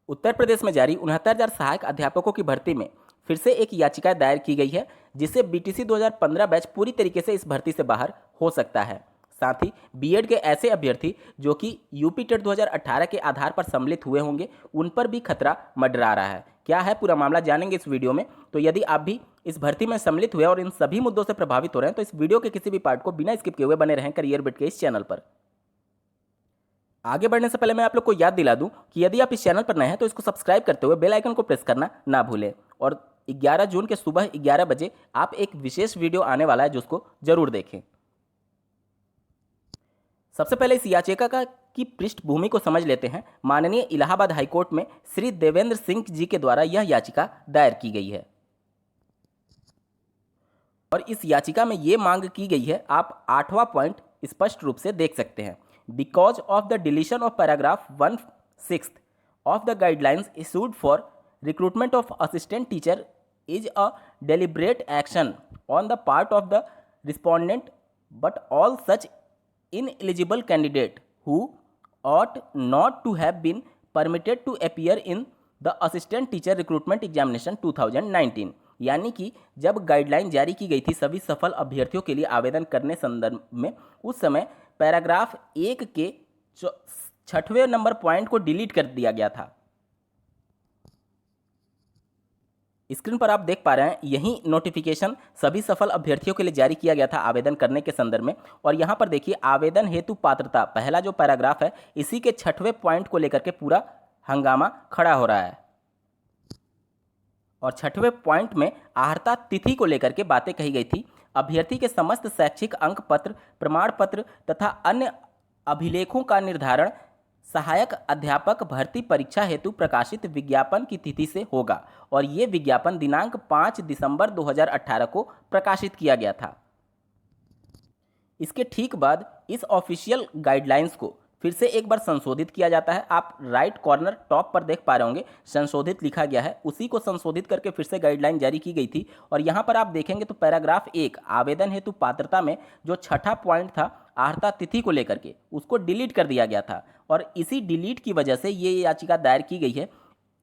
उत्तर प्रदेश में जारी 69,000 सहायक अध्यापकों की भर्ती में फिर से एक याचिका दायर की गई है, जिससे बीटीसी 2015 बैच पूरी तरीके से इस भर्ती से बाहर हो सकता है। साथ ही बीएड के ऐसे अभ्यर्थी जो कि यूपी टेट 2018 के आधार पर सम्मिलित हुए होंगे, उन पर भी खतरा मंडरा रहा है। क्या है पूरा मामला जानेंगे इस वीडियो में। तो यदि आप भी इस भर्ती में सम्मिलित हुए और इन सभी मुद्दों से प्रभावित हो रहे हैं, तो इस वीडियो के किसी भी पार्ट को बिना स्किप किए हुए बने रहें करियर बिट के इस चैनल पर। आगे बढ़ने से पहले मैं आप लोग को याद दिला दूं कि यदि आप इस चैनल पर नए हैं तो इसको सब्सक्राइब करते हुए बेल आइकन को प्रेस करना ना भूलें। और 11 जून के सुबह 11 बजे आप एक विशेष वीडियो आने वाला है, जिसको जरूर देखें। सबसे पहले इस याचिका की पृष्ठभूमि को समझ लेते हैं। माननीय इलाहाबाद हाईकोर्ट में श्री देवेंद्र सिंह जी के द्वारा यह याचिका दायर की गई है और इस याचिका में ये मांग की गई है, आप 8वां पॉइंट स्पष्ट रूप से देख सकते हैं। Because of the deletion of paragraph 1/6 of the guidelines issued for recruitment of assistant teacher is a deliberate action on the part of the respondent, but all such ineligible candidate who ought not to have been permitted to appear in the assistant teacher recruitment examination 2019। यानी कि जब guideline जारी की गई थी सभी सफल अभ्यर्थियों के लिए आवेदन करने संदर्भ में, उस समय पैराग्राफ 1 के 6वें नंबर पॉइंट को डिलीट कर दिया गया था। स्क्रीन पर आप देख पा रहे हैं, यही नोटिफिकेशन सभी सफल अभ्यर्थियों के लिए जारी किया गया था आवेदन करने के संदर्भ में। और यहाँ पर देखिए, आवेदन हेतु पात्रता पहला जो पैराग्राफ है, इसी के 6वें पॉइंट को लेकर के पूरा हंगामा खड़ा हो रहा है। और 6वें पॉइंट में आहर्ता तिथि को लेकर के बातें कही गई थी। अभ्यर्थी के समस्त शैक्षिक अंक पत्र, प्रमाण पत्र तथा अन्य अभिलेखों का निर्धारण सहायक अध्यापक भर्ती परीक्षा हेतु प्रकाशित विज्ञापन की तिथि से होगा। और ये विज्ञापन दिनांक 5 दिसंबर 2018 को प्रकाशित किया गया था। इसके ठीक बाद इस ऑफिशियल गाइडलाइंस को फिर से एक बार संशोधित किया जाता है। आप राइट कॉर्नर टॉप पर देख पा रहे होंगे, संशोधित लिखा गया है। उसी को संशोधित करके फिर से गाइडलाइन जारी की गई थी। और यहाँ पर आप देखेंगे तो पैराग्राफ 1 आवेदन हेतु पात्रता में जो 6ठा पॉइंट था आहर्ता तिथि को लेकर के, उसको डिलीट कर दिया गया था। और इसी डिलीट की वजह से ये याचिका दायर की गई है।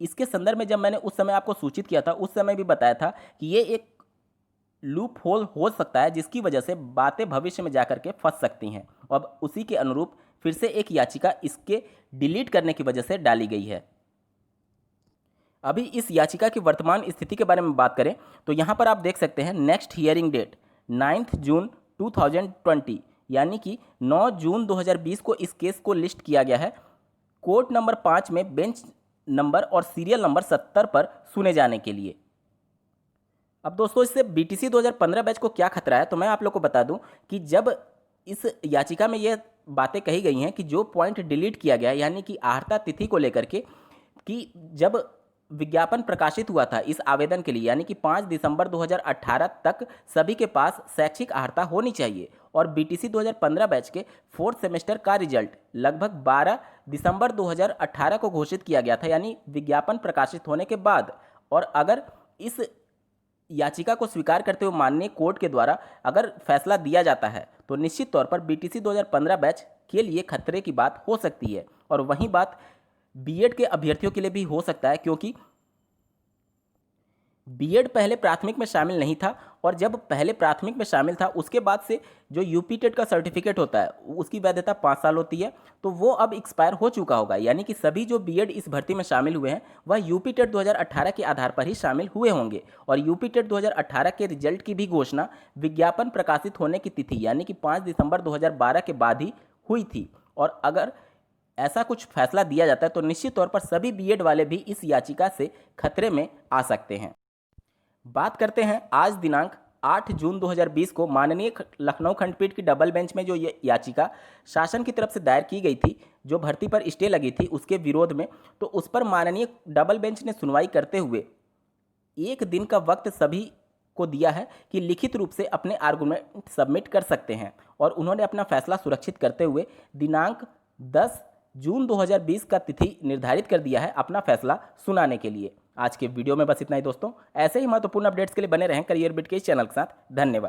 इसके संदर्भ में जब मैंने उस समय आपको सूचित किया था, उस समय भी बताया था कि ये एक लूप होल हो सकता है, जिसकी वजह से बातें भविष्य में जाकर के फंस सकती हैं। अब उसी के अनुरूप फिर से एक याचिका इसके डिलीट करने की वजह से डाली गई है। अभी इस याचिका की वर्तमान स्थिति के बारे में बात करें तो यहाँ पर आप देख सकते हैं, नेक्स्ट हियरिंग डेट 9 जून 2020, यानी कि 9 जून 2020 को इस केस को लिस्ट किया गया है। कोर्ट नंबर 5 में बेंच नंबर और सीरियल नंबर 70 पर सुने जाने के लिए। अब दोस्तों, इससे बीटीसी 2015 बैच को क्या खतरा है, तो मैं आप लोग को बता दूं कि जब इस याचिका में ये बातें कही गई हैं कि जो पॉइंट डिलीट किया गया, यानी कि आहर्ता तिथि को लेकर के, कि जब विज्ञापन प्रकाशित हुआ था इस आवेदन के लिए, यानी कि 5 दिसंबर 2018 तक सभी के पास शैक्षिक आहर्ता होनी चाहिए। और बीटीसी 2015 बैच के 4th सेमेस्टर का रिजल्ट लगभग 12 दिसंबर 2018 को घोषित किया गया था, यानी विज्ञापन प्रकाशित होने के बाद। और अगर इस याचिका को स्वीकार करते हुए माननीय कोर्ट के द्वारा अगर फैसला दिया जाता है, तो निश्चित तौर पर बीटीसी 2015 बैच के लिए खतरे की बात हो सकती है। और वही बात बीएड के अभ्यर्थियों के लिए भी हो सकता है, क्योंकि बीएड पहले प्राथमिक में शामिल नहीं था। और जब पहले प्राथमिक में शामिल था, उसके बाद से जो यूपी टेट का सर्टिफिकेट होता है, उसकी वैधता 5 साल होती है, तो वो अब एक्सपायर हो चुका होगा। यानी कि सभी जो बीएड इस भर्ती में शामिल हुए हैं, वह यूपी टेट 2018 के आधार पर ही शामिल हुए होंगे। और यूपी टेट 2018 के रिजल्ट की भी घोषणा विज्ञापन प्रकाशित होने की तिथि, यानी कि 5 दिसंबर 2012 के बाद ही हुई थी। और अगर ऐसा कुछ फैसला दिया जाता है, तो निश्चित तौर पर सभी बीएड वाले भी इस याचिका से खतरे में आ सकते हैं। बात करते हैं आज दिनांक 8 जून 2020 को माननीय लखनऊ खंडपीठ की डबल बेंच में जो ये याचिका शासन की तरफ से दायर की गई थी, जो भर्ती पर स्टे लगी थी उसके विरोध में, तो उस पर माननीय डबल बेंच ने सुनवाई करते हुए 1 दिन का वक्त सभी को दिया है कि लिखित रूप से अपने आर्गूमेंट सबमिट कर सकते हैं। और उन्होंने अपना फैसला सुरक्षित करते हुए दिनांक 10 जून 2020 का तिथि निर्धारित कर दिया है अपना फैसला सुनाने के लिए। आज के वीडियो में बस इतना ही दोस्तों। ऐसे ही महत्वपूर्ण अपडेट्स के लिए बने रहें करियर बिट के इस चैनल के साथ। धन्यवाद।